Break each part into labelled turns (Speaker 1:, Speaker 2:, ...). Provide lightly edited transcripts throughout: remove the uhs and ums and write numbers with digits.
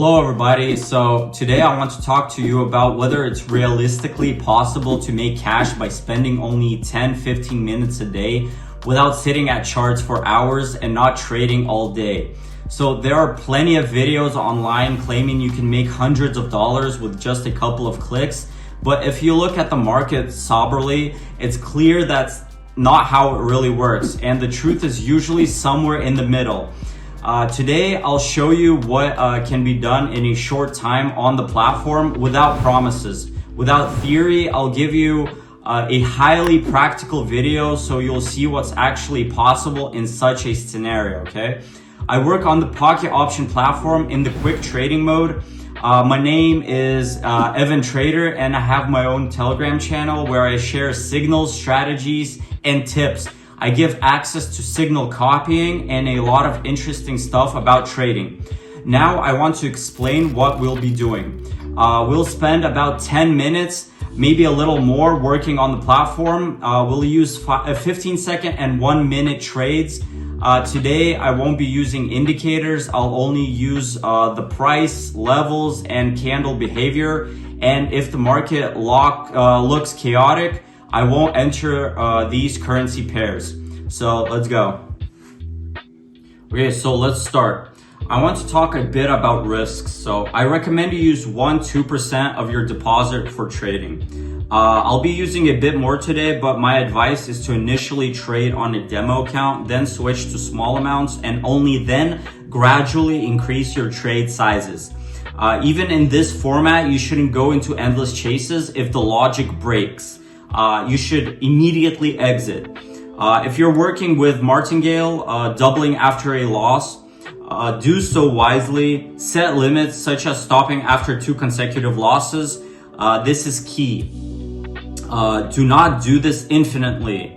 Speaker 1: Hello everybody, so today I want to talk to you about whether it's realistically possible to make cash by spending only 10-15 minutes a day without sitting at charts for hours and not trading all day. So there are plenty of videos online claiming you can make hundreds of dollars with just a couple of clicks, but if you look at the market soberly, it's clear that's not how it really works, and the truth is usually somewhere in the middle. Today, I'll show you what can be done in a short time on the platform without promises. Without theory, I'll give you a highly practical video so you'll see what's actually possible in such a scenario, okay? I work on the pocket option platform in the quick trading mode. My name is Evan Trader, and I have my own Telegram channel where I share signals, strategies, and tips. I give access to signal copying and a lot of interesting stuff about trading. Now I want to explain what we'll be doing. We'll spend about 10 minutes, maybe a little more, working on the platform. We'll use 15-second and 1-minute trades. Today I won't be using indicators. I'll only use the price, levels, and candle behavior. And if the market looks chaotic, I won't enter these currency pairs. So let's go. Okay, so let's start. I want to talk a bit about risks. So I recommend you use 1-2% of your deposit for trading. I'll be using a bit more today, but my advice is to initially trade on a demo account, then switch to small amounts, and only then gradually increase your trade sizes. Even in this format, you shouldn't go into endless chases if the logic breaks. You should immediately exit. If you're working with martingale, doubling after a loss, do so wisely. Set limits such as stopping after 2 consecutive losses. This is key. Do not do this infinitely,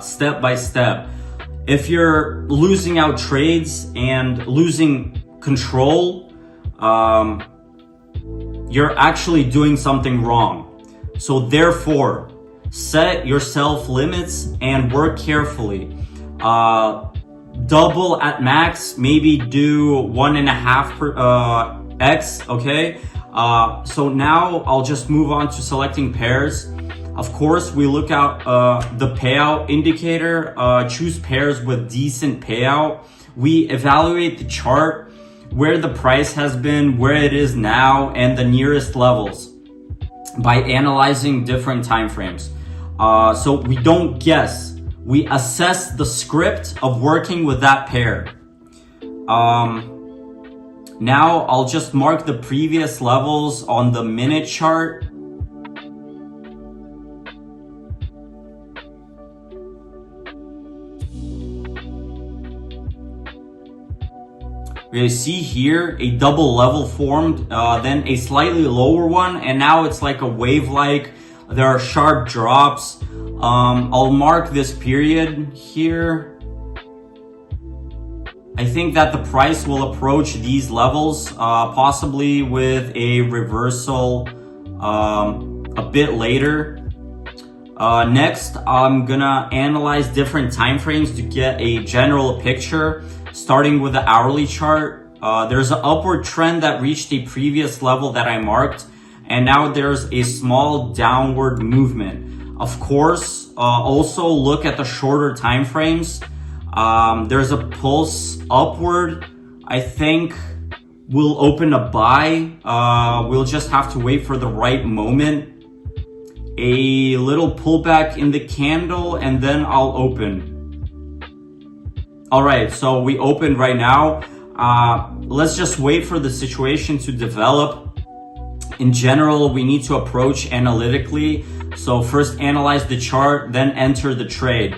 Speaker 1: step by step. If you're losing out trades and losing control, you're actually doing something wrong. So therefore, set yourself limits and work carefully. Double at max, maybe do 1.5 x, okay? So now I'll just move on to selecting pairs. Of course, we look at the payout indicator, choose pairs with decent payout. We evaluate the chart, where the price has been, where it is now, and the nearest levels by analyzing different time frames. So we don't guess, we assess the script of working with that pair. Now I'll just mark the previous levels on the minute chart. You see here a double level formed, then a slightly lower one, and now it's like a wave-like. There are sharp drops. I'll mark this period here. I think that the price will approach these levels, possibly with a reversal a bit later. Next, I'm gonna analyze different time frames to get a general picture, starting with the hourly chart. There's an upward trend that reached a previous level that I marked, and now there's a small downward movement. Of course, also look at the shorter time frames. There's a pulse upward. I think we'll open a buy. We'll just have to wait for the right moment. A little pullback in the candle, and then I'll open. All right, so we opened right now. Let's just wait for the situation to develop. In general, we need to approach analytically. So first analyze the chart, then enter the trade.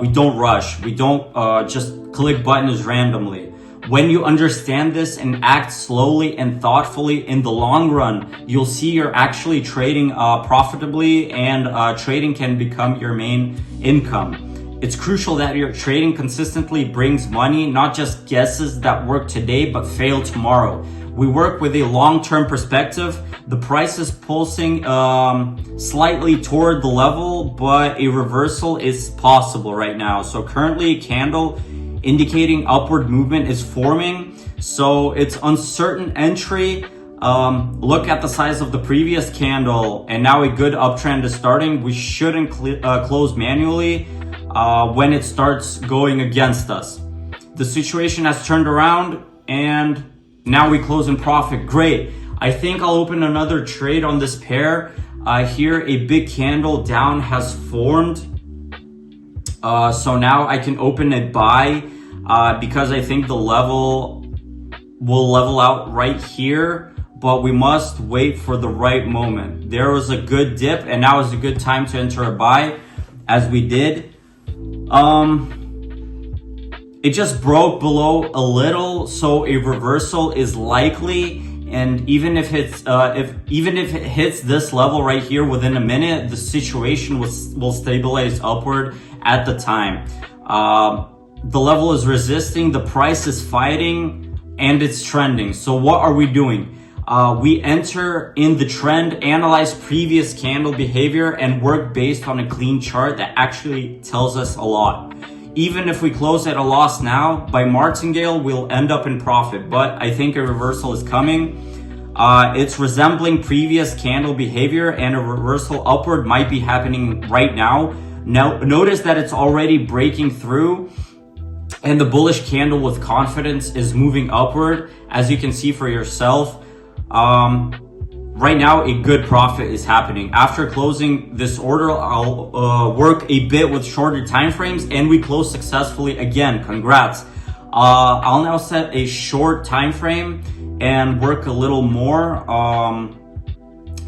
Speaker 1: We don't rush. We don't just click buttons randomly. When you understand this and act slowly and thoughtfully in the long run, you'll see you're actually trading profitably, and trading can become your main income. It's crucial that your trading consistently brings money, not just guesses that work today but fail tomorrow. We work with a long-term perspective. The price is pulsing slightly toward the level, but a reversal is possible right now. So currently a candle indicating upward movement is forming. So it's uncertain entry. Look at the size of the previous candle, and now a good uptrend is starting. We shouldn't close manually when it starts going against us. The situation has turned around, and now we close in profit. Great. I think I'll open another trade on this pair. Here, a big candle down has formed. So now I can open a buy because I think the level will level out right here. But we must wait for the right moment. There was a good dip, and now is a good time to enter a buy, as we did. It just broke below a little, so a reversal is likely. And even if it hits this level right here within a minute, the situation will stabilize upward at the time. The level is resisting, the price is fighting, and it's trending. So what are we doing? We enter in the trend, analyze previous candle behavior, and work based on a clean chart that actually tells us a lot. Even if we close at a loss now, by martingale, we'll end up in profit. But I think a reversal is coming. It's resembling previous candle behavior, and a reversal upward might be happening right now. Now, notice that it's already breaking through, and the bullish candle with confidence is moving upward, as you can see for yourself. Right now, a good profit is happening. After closing this order, I'll work a bit with shorter time frames, and we close successfully again. Congrats. I'll now set a short time frame and work a little more,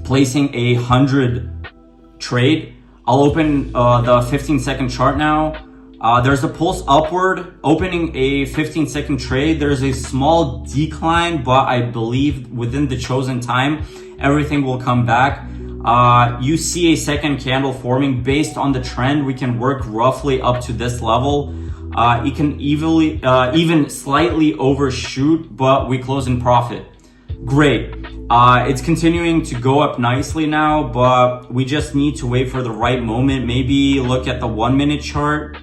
Speaker 1: placing 100 trade. I'll open the 15-second chart now. There's a pulse upward, opening a 15-second trade. There's a small decline, but I believe within the chosen time, everything will come back. You see a second candle forming. Based on the trend, we can work roughly up to this level. It can even slightly overshoot, but we close in profit. Great. It's continuing to go up nicely now, but we just need to wait for the right moment. Maybe look at the 1-minute chart.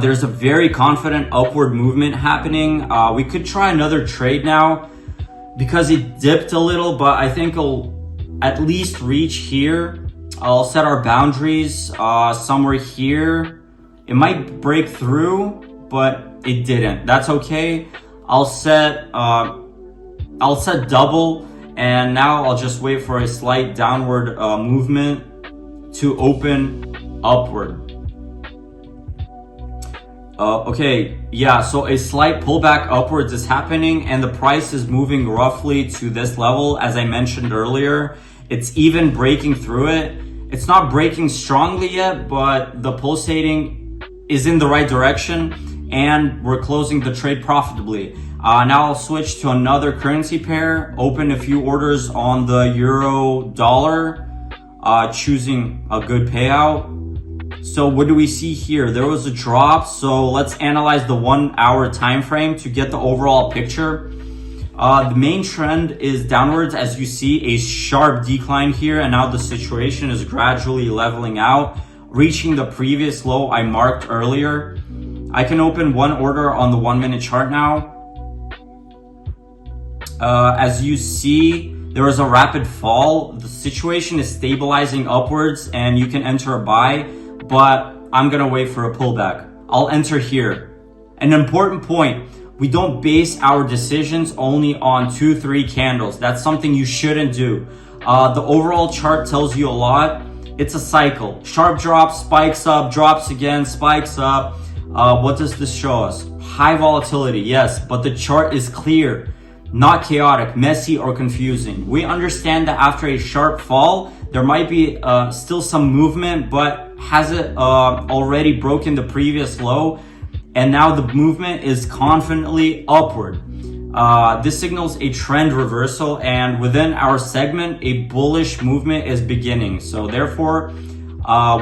Speaker 1: There's a very confident upward movement happening. We could try another trade now because it dipped a little, but I think it'll at least reach here. I'll set our boundaries somewhere here. It might break through, but it didn't. That's okay. I'll set double, and now I'll just wait for a slight downward movement to open upward. Okay, yeah, so a slight pullback upwards is happening, and the price is moving roughly to this level, as I mentioned earlier. It's even breaking through it. It's not breaking strongly yet, but the pulsating is in the right direction, and we're closing the trade profitably. Now I'll switch to another currency pair, open a few orders on the euro dollar, choosing a good payout. So what do we see here? There was a drop, so let's analyze the 1 hour time frame to get the overall picture. The main trend is downwards, as you see a sharp decline here, and now the situation is gradually leveling out, reaching the previous low I marked earlier. I can open one order on the 1-minute chart now. As you see, there was a rapid fall. The situation is stabilizing upwards, and you can enter a buy, but I'm gonna wait for a pullback. I'll enter here. An important point, we don't base our decisions only on 2-3 candles. That's something you shouldn't do. The overall chart tells you a lot. It's a cycle. Sharp drops, spikes up, drops again, spikes up. What does this show us? High volatility, yes, but the chart is clear, not chaotic, messy, or confusing. We understand that after a sharp fall, there might be still some movement, but has it already broken the previous low? And now the movement is confidently upward. This signals a trend reversal, and within our segment, a bullish movement is beginning. So therefore,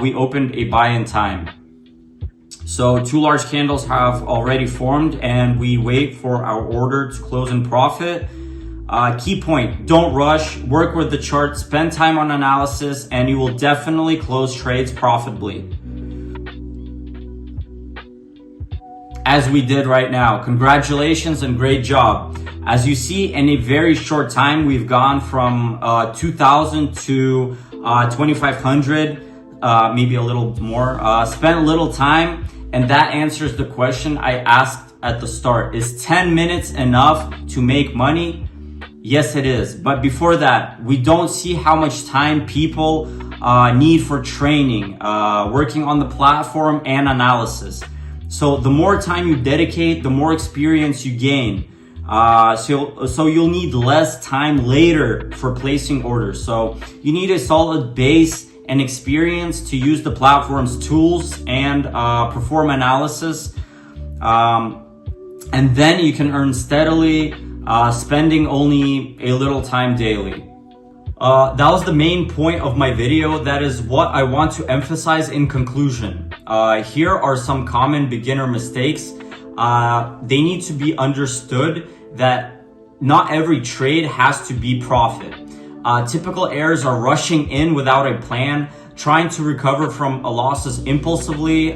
Speaker 1: we opened a buy in time. So 2 large candles have already formed, and we wait for our order to close in profit. Key point, don't rush, work with the chart, spend time on analysis, and you will definitely close trades profitably. as we did right now. Congratulations and great job. As you see, in a very short time, we've gone from 2,000 to 2,500, maybe a little more. Spent a little time, and that answers the question I asked at the start. Is 10 minutes enough to make money? Yes, it is. But before that, we don't see how much time people need for training, working on the platform, and analysis. So the more time you dedicate, the more experience you gain. So you'll need less time later for placing orders. So you need a solid base and experience to use the platform's tools and perform analysis. And then you can earn steadily, spending only a little time daily. That was the main point of my video. That is what I want to emphasize in conclusion. Here are some common beginner mistakes. They need to be understood that not every trade has to be profit. Typical errors are rushing in without a plan, trying to recover from losses impulsively.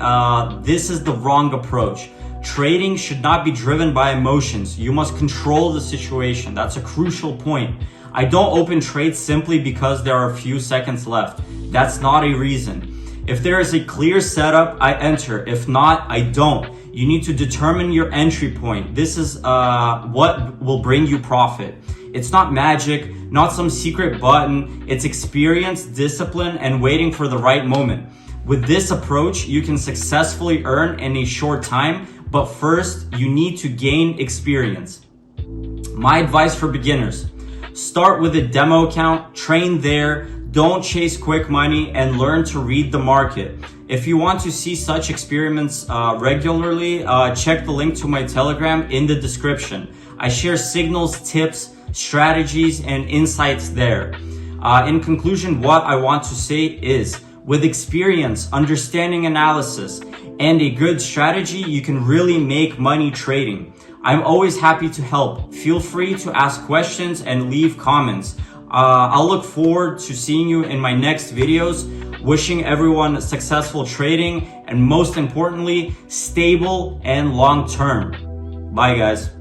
Speaker 1: This is the wrong approach. Trading should not be driven by emotions. You must control the situation. That's a crucial point. I don't open trades simply because there are a few seconds left. That's not a reason. If there is a clear setup, I enter. If not, I don't. You need to determine your entry point. This is what will bring you profit. It's not magic, not some secret button. It's experience, discipline, and waiting for the right moment. With this approach, you can successfully earn in a short time, but first, you need to gain experience. My advice for beginners: start with a demo account, train there, don't chase quick money, and learn to read the market. If you want to see such experiments regularly, check the link to my Telegram in the description. I share signals, tips, strategies, and insights there. In conclusion, what I want to say is, with experience, understanding analysis, and a good strategy, you can really make money trading. I'm always happy to help. Feel free to ask questions and leave comments. I'll look forward to seeing you in my next videos. Wishing everyone successful trading, and most importantly, stable and long term. Bye guys.